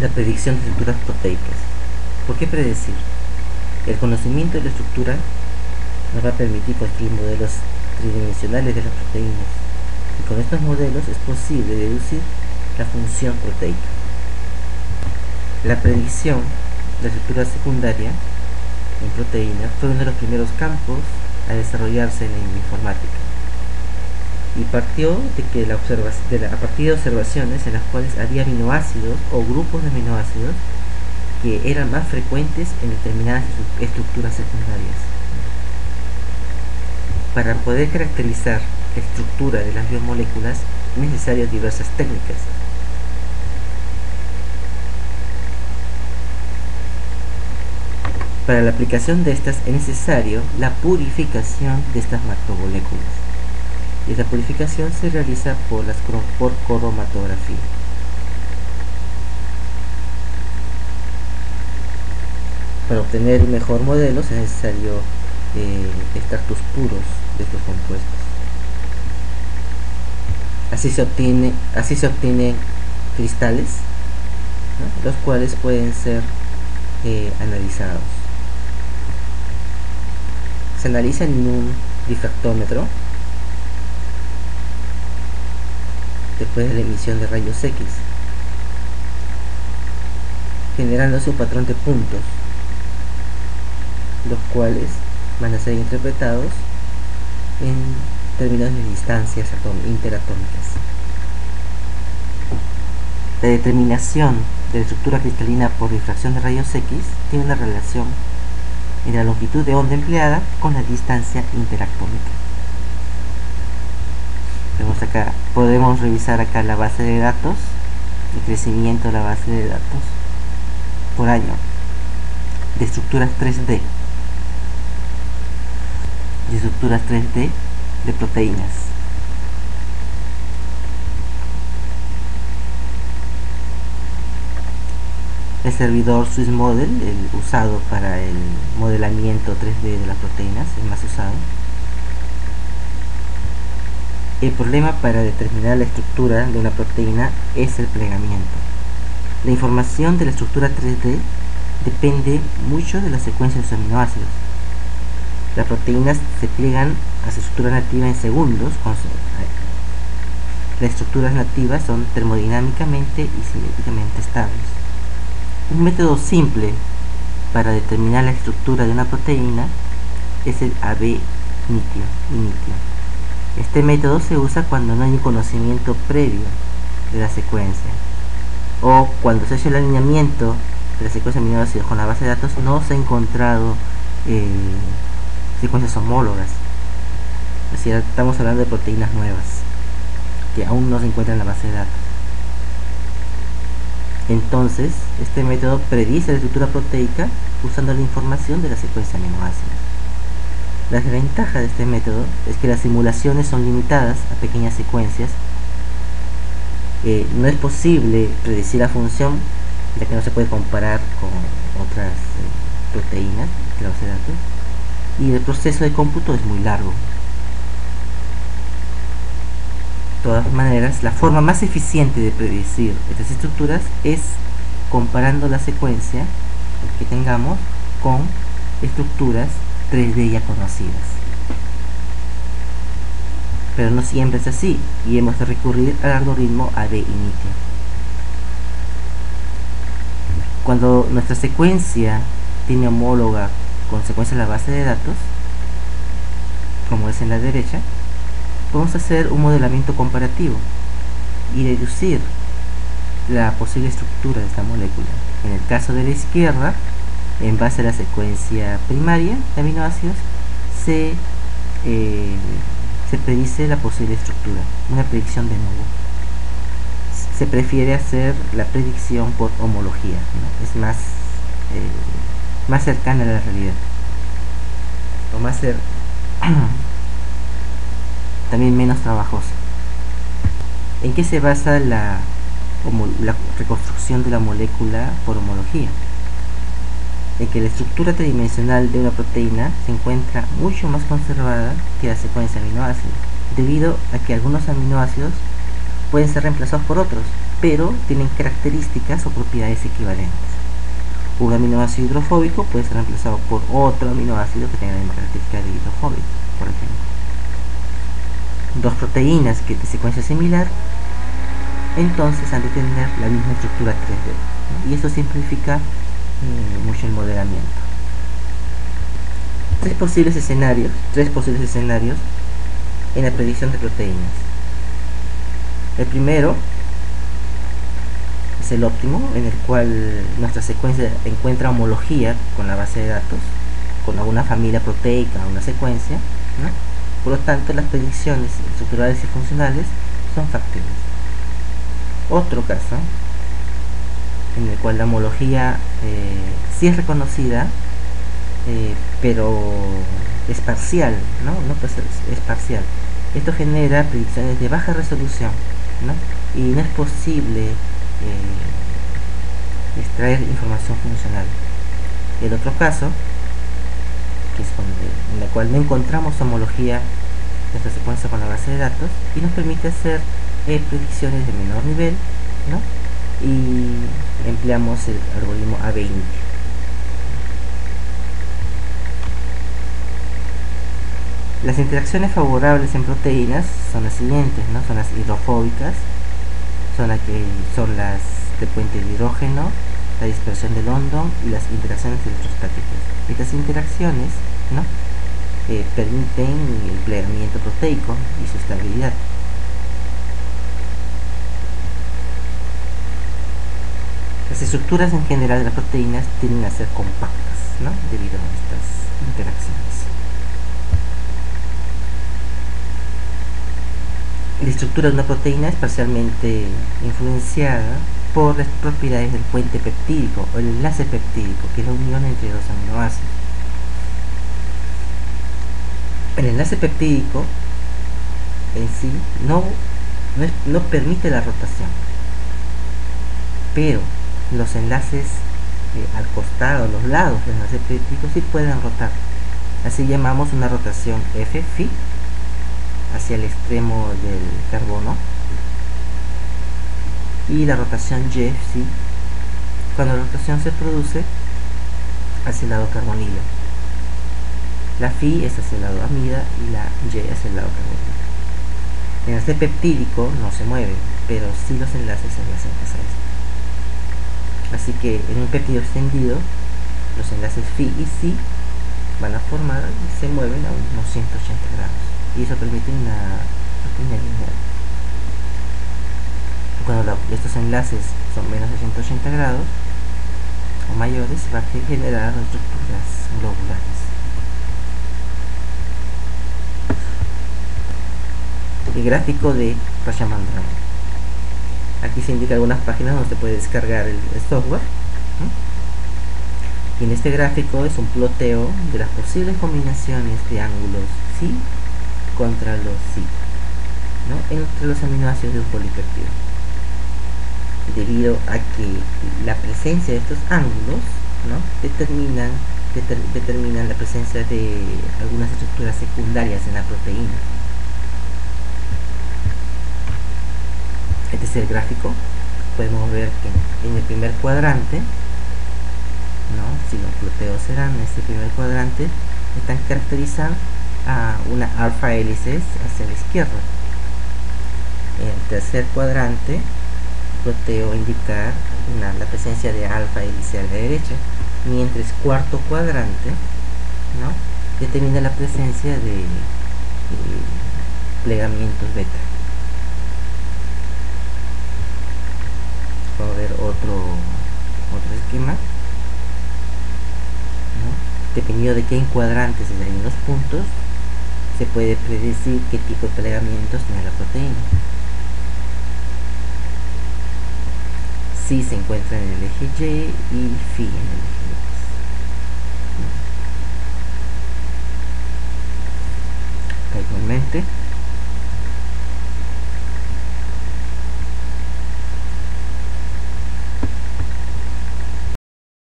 La predicción de estructuras proteicas. ¿Por qué predecir? El conocimiento de la estructura nos va a permitir construir modelos tridimensionales de las proteínas, y con estos modelos es posible deducir la función proteica. La predicción de la estructura secundaria en proteínas fue uno de los primeros campos a desarrollarse en la informática, y partió de que a partir de observaciones en las cuales había aminoácidos o grupos de aminoácidos que eran más frecuentes en determinadas estructuras secundarias. Para poder caracterizar la estructura de las biomoléculas es necesario diversas técnicas. Para la aplicación de estas es necesario la purificación de estas macromoléculas, y esta purificación se realiza por cromatografía. Para obtener un mejor modelo es necesario extractos puros de estos compuestos. Así se obtienen cristales, ¿no?, los cuales pueden ser analizados. Se analizan en un difractómetro después de la emisión de rayos X, generándose un patrón de puntos, los cuales van a ser interpretados en términos de distancias interatómicas. La determinación de la estructura cristalina por difracción de rayos X tiene una relación entre la longitud de onda empleada con la distancia interatómica. Podemos revisar acá la base de datos, el crecimiento de la base de datos por año de estructuras 3D, de proteínas. El servidor SwissModel, el usado para el modelamiento 3D de las proteínas, es más usado. El problema para determinar la estructura de una proteína es el plegamiento. La información de la estructura 3D depende mucho de la secuencia de los aminoácidos. Las proteínas se pliegan a su estructura nativa en segundos. Las estructuras nativas son termodinámicamente y cinéticamente estables. Un método simple para determinar la estructura de una proteína es el AB initio. Este método se usa cuando no hay un conocimiento previo de la secuencia, o cuando se hace el alineamiento de la secuencia de aminoácidos con la base de datos no se ha encontrado secuencias homólogas. Así estamos hablando de proteínas nuevas que aún no se encuentran en la base de datos. Entonces, este método predice la estructura proteica usando la información de la secuencia de aminoácidos. La desventaja de este método es que las simulaciones son limitadas a pequeñas secuencias. No es posible predecir la función, ya que no se puede comparar con otras proteínas de la base de datos, y el proceso de cómputo es muy largo. De todas maneras, la forma más eficiente de predecir estas estructuras es comparando la secuencia que tengamos con estructuras 3D ya conocidas. Pero no siempre es así, y hemos de recurrir al algoritmo AB initio. Cuando nuestra secuencia tiene homóloga con secuencia de la base de datos, como es en la derecha, podemos hacer un modelamiento comparativo y deducir la posible estructura de esta molécula. En el caso de la izquierda, en base a la secuencia primaria de aminoácidos, se predice la posible estructura, una predicción de nuevo. Se prefiere hacer la predicción por homología, ¿no? Es más cercana a la realidad, o también menos trabajosa. ¿En qué se basa la reconstrucción de la molécula por homología? En que la estructura tridimensional de una proteína se encuentra mucho más conservada que la secuencia de aminoácidos, debido a que algunos aminoácidos pueden ser reemplazados por otros, pero tienen características o propiedades equivalentes. Un aminoácido hidrofóbico puede ser reemplazado por otro aminoácido que tenga la misma característica de hidrofóbico, por ejemplo. Dos proteínas que de secuencia similar, entonces han de tener la misma estructura 3D, ¿no? Y eso simplifica mucho el modelamiento. Tres posibles escenarios en la predicción de proteínas. El primero es el óptimo, en el cual nuestra secuencia encuentra homología con la base de datos, con alguna familia proteica, una secuencia, ¿no? Por lo tanto, las predicciones estructurales y funcionales son factibles. Otro caso, en el cual la homología sí es reconocida, pero es parcial, ¿no? Pues es parcial. Esto genera predicciones de baja resolución, ¿no? Y no es posible extraer información funcional. El otro caso, que es en la cual no encontramos homología de nuestra secuencia con la base de datos y nos permite hacer predicciones de menor nivel, ¿no? Y empleamos el algoritmo AB initio. Las interacciones favorables en proteínas son las siguientes, ¿no? Son las hidrofóbicas, son las de puente de hidrógeno, la dispersión de London y las interacciones electrostáticas. Estas interacciones, ¿no? Permiten el plegamiento proteico y su estabilidad. Las estructuras en general de las proteínas tienden a ser compactas, ¿no? Debido a estas interacciones. La estructura de una proteína es parcialmente influenciada por las propiedades del puente peptídico o el enlace peptídico, que es la unión entre dos aminoácidos. El enlace peptídico en sí no permite la rotación, pero los enlaces al costado, los lados del enlace peptídico sí pueden rotar. Así llamamos una rotación F-phi hacia el extremo del carbono y la rotación Y-psi cuando la rotación se produce hacia el lado carbonilo. La phi es hacia el lado amida y la Y hacia el lado carbonilo. El enlace peptídico no se mueve, pero sí los enlaces adyacentes a esto. Así que en un péptido extendido los enlaces phi y psi van a formar y se mueven a unos 180 grados. Y eso permite una proteína lineal. Cuando estos enlaces son menos de 180 grados o mayores, se va a generar estructuras globulares. El gráfico de Rajamandran. Aquí se indican algunas páginas donde se puede descargar el software, ¿no? Y en este gráfico es un ploteo de las posibles combinaciones de ángulos psi contra los psi, ¿no? Entre los aminoácidos de un polipéptido, debido a que la presencia de estos ángulos, ¿no? determinan la presencia de algunas estructuras secundarias en la proteína. Este es el gráfico. Podemos ver que en el primer cuadrante, ¿no? Si los ploteos serán en este primer cuadrante, están caracterizados a una alfa hélices hacia la izquierda. En el tercer cuadrante, ploteo indicar la presencia de alfa hélice a la derecha, mientras cuarto cuadrante, ¿no? determina la presencia de plegamientos beta. Vamos a ver otro esquema, ¿no? Dependiendo de qué cuadrante se den los puntos, se puede predecir qué tipo de plegamientos tiene la proteína. Si se encuentra en el eje Y y phi en el eje X. Igualmente